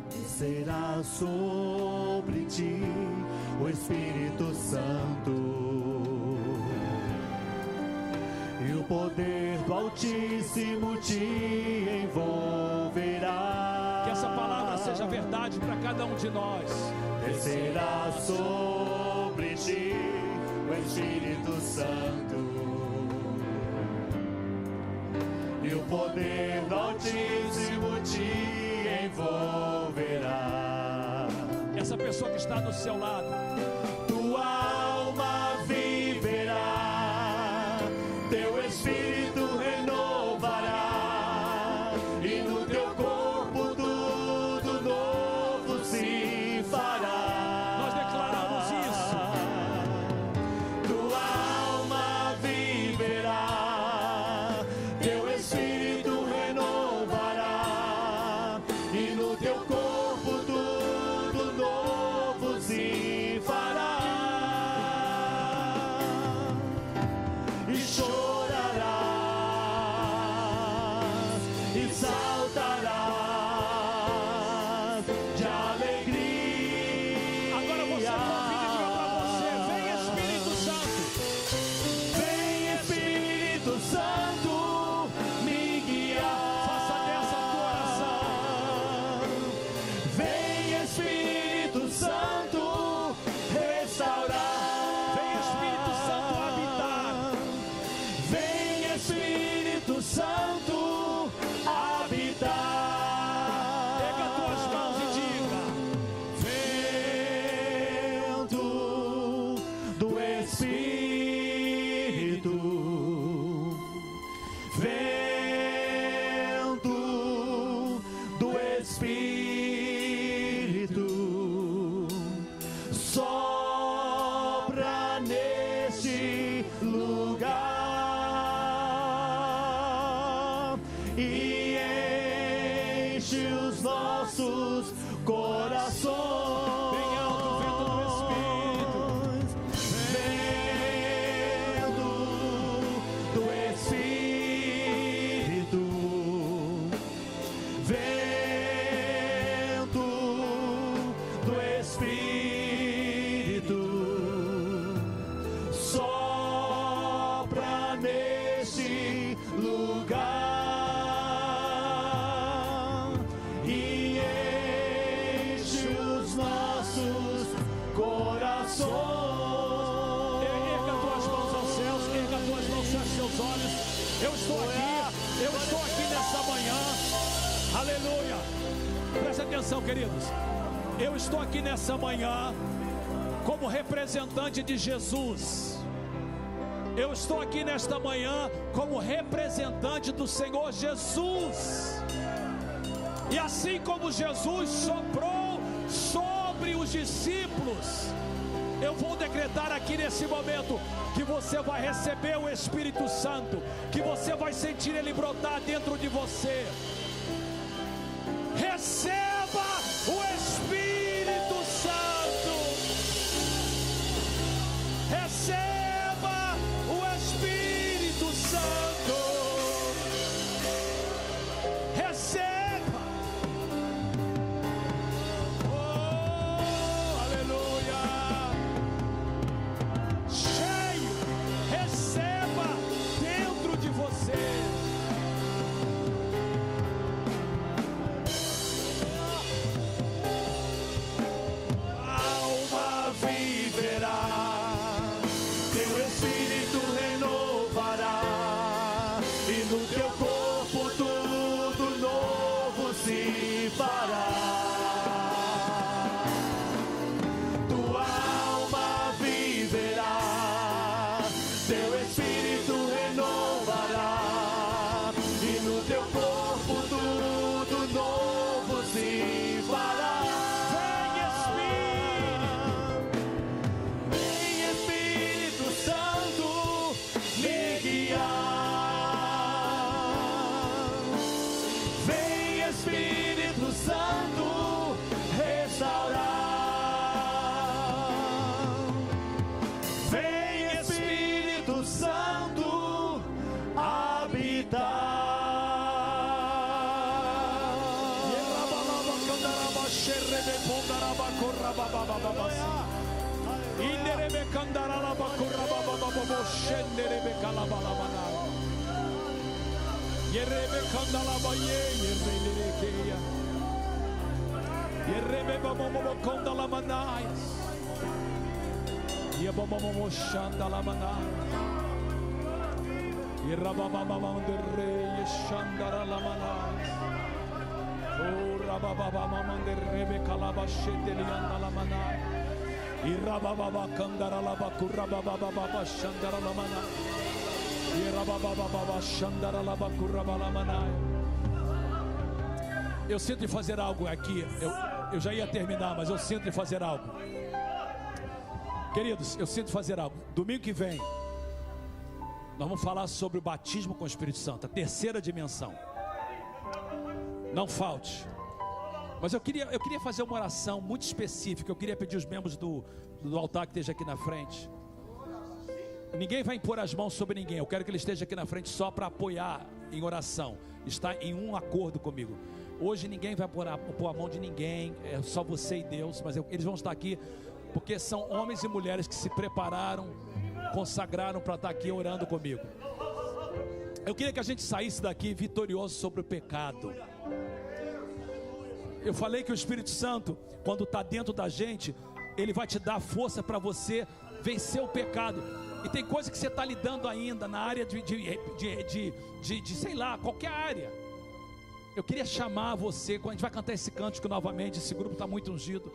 Descerá sobre ti o Espírito Santo, e o poder do Altíssimo te envolverá. Que essa palavra seja verdade para cada um de nós. Descerá sobre ti o Espírito Santo, e o poder do Altíssimo te envolverá. Essa pessoa que está do seu lado, tua alma viverá, teu espírito renovará, e no teu corpo tudo novo se fará. nós declaramos isso. Tua alma viverá, teu espírito renovará, e no teu corpo tudo novo se fará. E chorarás e saltarás de alegria. Agora você convida e diga para você: vem Espírito Santo. Vem Espírito Santo me guiar. Faça dessa a tua oração. Vem Espírito Santo restaurar. Vem Espírito Santo habitar. Vem Espírito Santo habitar. Pega as tuas mãos e diga: Vento do Espírito, vento do Espírito, sopra neste lugar e enche os nossos corações. Bem alto o vento do Vento do Espírito, vento do Espírito, sopra neste lugar e enche os nossos corações. erga as tuas mãos aos céus, erga as tuas mãos, feche seus olhos. Eu estou aqui nessa manhã. Aleluia. Presta atenção, queridos. Eu estou aqui nessa manhã como representante de Jesus. Eu estou aqui nesta manhã como representante do Senhor Jesus. E assim como Jesus soprou sobre os discípulos, eu vou decretar aqui nesse momento que você vai receber o Espírito Santo, que você vai sentir ele brotar dentro de você. Receba o Espírito Santo. Receba o Espírito Santo. Receba. Oh. teu Espírito renovará, e no teu corpo tudo novo se fará. Vem Espírito Santo me guiar, vem Espírito Santo restaurar, vem Espírito Santo habitar. Eu sinto de fazer algo aqui. Eu já ia terminar, mas eu sinto de fazer algo. Queridos, eu sinto fazer algo. Domingo que vem nós vamos falar sobre o batismo com o Espírito Santo, a terceira dimensão. Não falte. Mas eu queria fazer uma oração muito específica. Eu queria pedir os membros do altar que esteja aqui na frente. Ninguém vai impor as mãos sobre ninguém. Eu quero que ele esteja aqui na frente só para apoiar em oração. Está em um acordo comigo. Hoje ninguém vai pôr a mão de ninguém. É só você e Deus. Mas eles vão estar aqui porque são homens e mulheres que se prepararam, consagraram para estar aqui orando comigo. Eu queria que a gente saísse daqui vitorioso sobre o pecado. Eu falei que o Espírito Santo, quando está dentro da gente, ele vai te dar força para você vencer o pecado. E tem coisa que você está lidando ainda na área de sei lá, qualquer área. Eu queria chamar você, quando a gente vai cantar esse cântico novamente, esse grupo está muito ungido.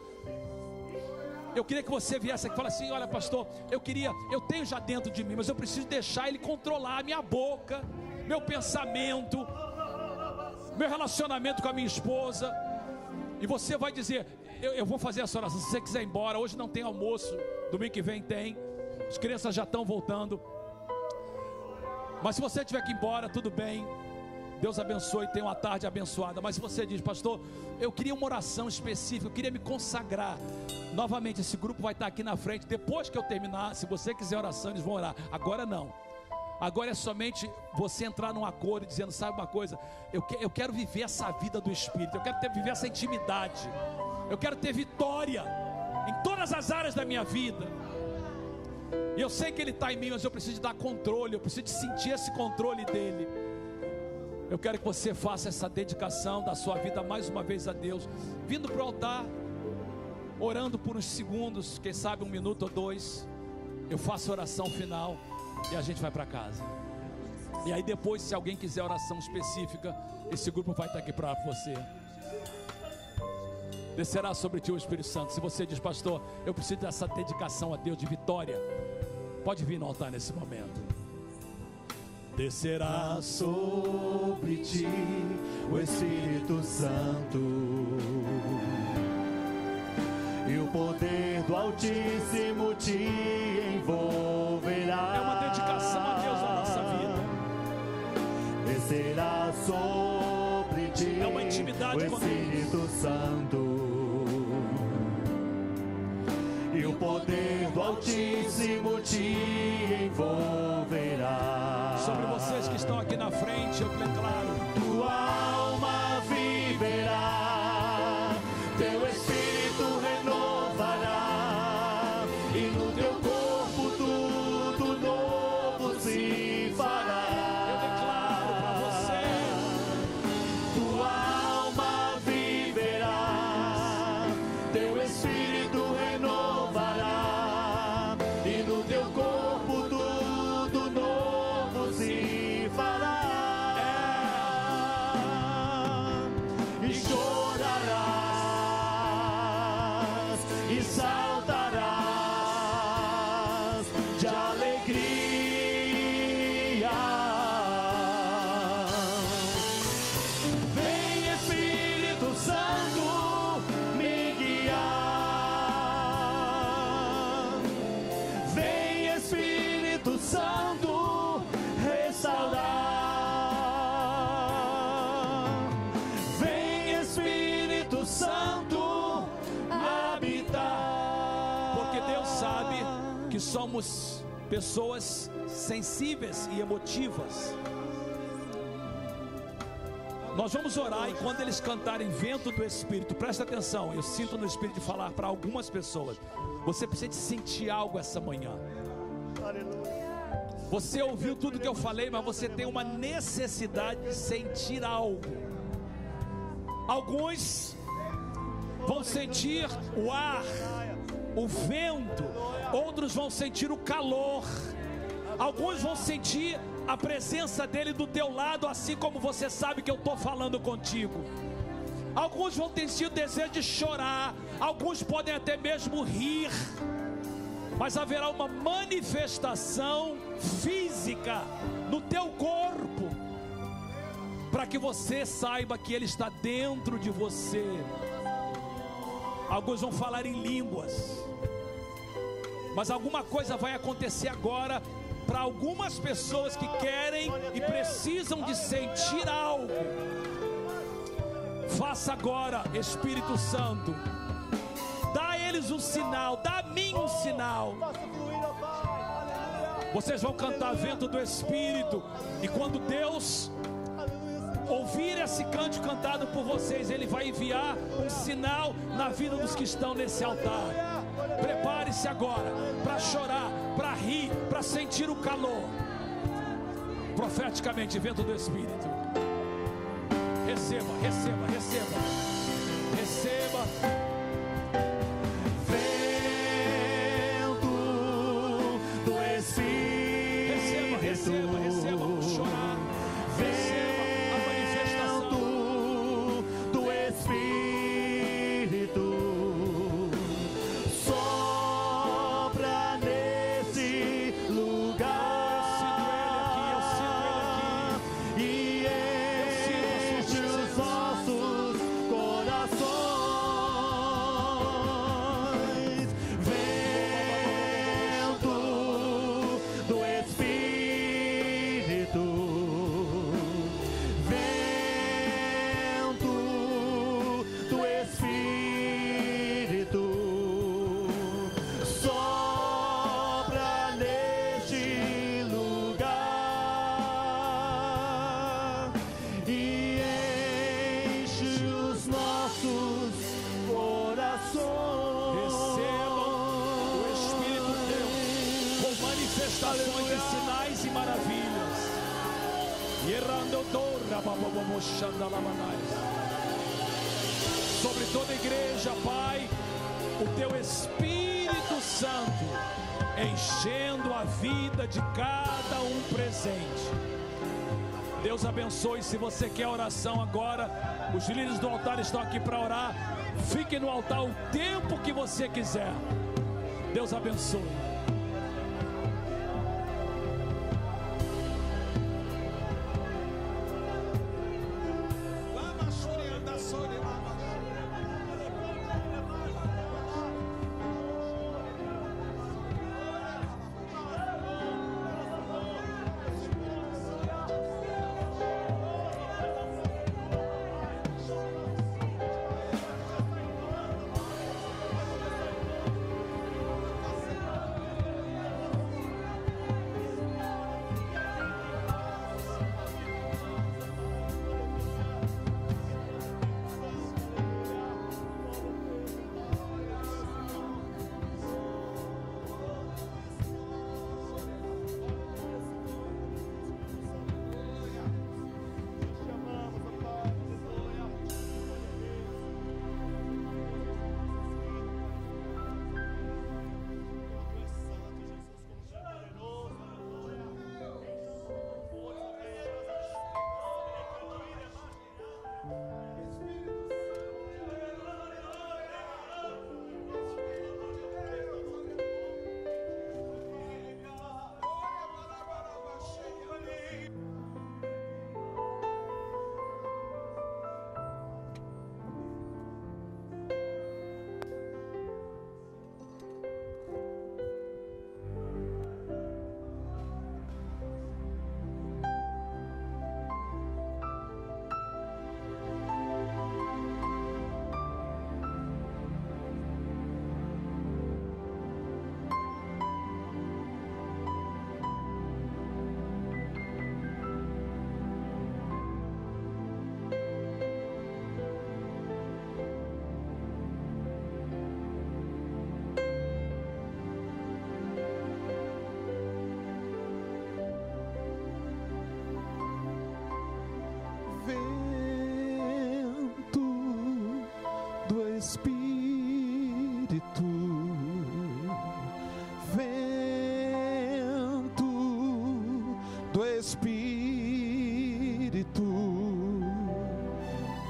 Eu queria que você viesse aqui e falasse assim: olha, pastor, eu tenho já dentro de mim, mas eu preciso deixar ele controlar a minha boca, meu pensamento, meu relacionamento com a minha esposa. E você vai dizer: eu vou fazer essa oração. Se você quiser ir embora, hoje não tem almoço, domingo que vem tem, as crianças já estão voltando. Mas se você tiver que ir embora, tudo bem, Deus abençoe, tenha uma tarde abençoada. Mas se você diz: pastor, eu queria uma oração específica, eu queria me consagrar. Novamente, esse grupo vai estar aqui na frente. Depois que eu terminar, se você quiser oração, eles vão orar. Agora não. Agora é somente você entrar num acordo dizendo: sabe uma coisa, eu quero viver essa vida do Espírito, eu quero viver essa intimidade, eu quero ter vitória em todas as áreas da minha vida. E eu sei que Ele está em mim, mas eu preciso de dar controle, eu preciso de sentir esse controle dEle. Eu quero que você faça essa dedicação da sua vida mais uma vez a Deus, vindo para o altar, orando por uns segundos, quem sabe 1 minuto ou 2. Eu faço a oração final e a gente vai para casa. E aí depois, se alguém quiser oração específica, esse grupo vai estar aqui para você. Descerá sobre ti o Espírito Santo. Se você diz: pastor, eu preciso dessa dedicação a Deus de vitória, pode vir no altar nesse momento. Descerá sobre ti o Espírito Santo, e o poder do Altíssimo te envolverá. É uma dedicação a Deus na nossa vida. Descerá sobre ti é uma intimidade o Espírito Santo, e o poder do Altíssimo te envolverá. Sobre vocês que estão aqui na frente, eu declaro: tua alma viverá, teu Espírito renovará, e no teu corpo tudo novo se fará. Eu declaro para você: tua alma viverá, teu Espírito renovará, e no teu corpo tudo novo se fará. E somos pessoas sensíveis e emotivas. Nós vamos orar, e quando eles cantarem Vento do Espírito, presta atenção, eu sinto no Espírito de falar para algumas pessoas. Você precisa de sentir algo essa manhã. Você ouviu tudo que eu falei, mas você tem uma necessidade de sentir algo. Alguns vão sentir o ar, o vento. Outros vão sentir o calor. Alguns vão sentir a presença dele do teu lado, assim como você sabe que eu estou falando contigo. Alguns vão ter o desejo de chorar. Alguns podem até mesmo rir. Mas haverá uma manifestação física no teu corpo, para que você saiba que ele está dentro de você. Alguns vão falar em línguas, mas alguma coisa vai acontecer agora para algumas pessoas que querem e precisam de sentir algo. Faça agora, Espírito Santo. Dá a eles um sinal, dá a mim um sinal. Vocês vão cantar Vento do Espírito, e quando Deus ouvir esse cântico cantado por vocês, ele vai enviar um sinal na vida dos que estão nesse altar. Prepare-se agora para chorar, para rir, para sentir o calor. Profeticamente, Vento do Espírito. Receba, receba, receba. Receba. Receba, receba, vamos chorar. Receba a manifestação do Espírito. Sopra nesse lugar. Eu sinto ele aqui, E enche os nossos corações. Vento do Espírito. Vento do Espírito, sopra neste lugar e enche os nossos corações. Recebam o Espírito de Deus com manifestações de sinais e maravilhas. Sobre toda a igreja, Pai, o teu Espírito Santo enchendo a vida de cada um presente. Deus abençoe. Se você quer oração agora, os líderes do altar estão aqui para orar. Fique no altar o tempo que você quiser. Deus abençoe. Espírito, vento do Espírito,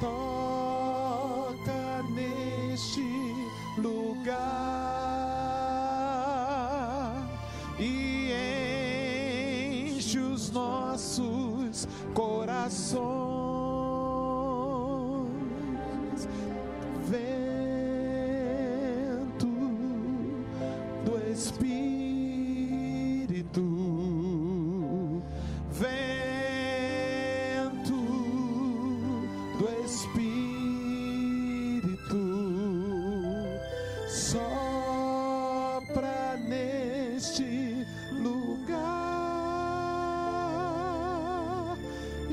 toca neste lugar e enche os nossos corações. Vento do Espírito, vento do Espírito, sopra neste lugar e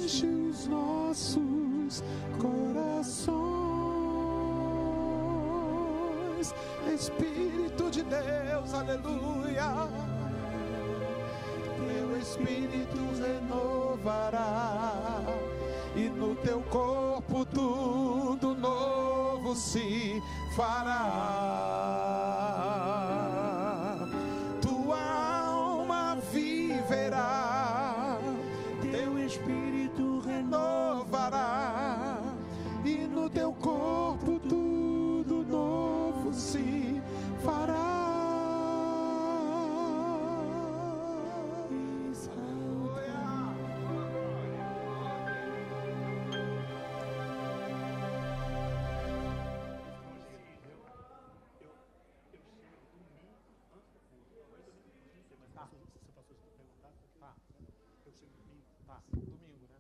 enche os nossos corações. Espírito de Deus, aleluia, teu Espírito renovará e no teu corpo tudo novo se fará. Tua alma viverá, teu Espírito renovará e no teu corpo tudo novo se fará. Domingo, né?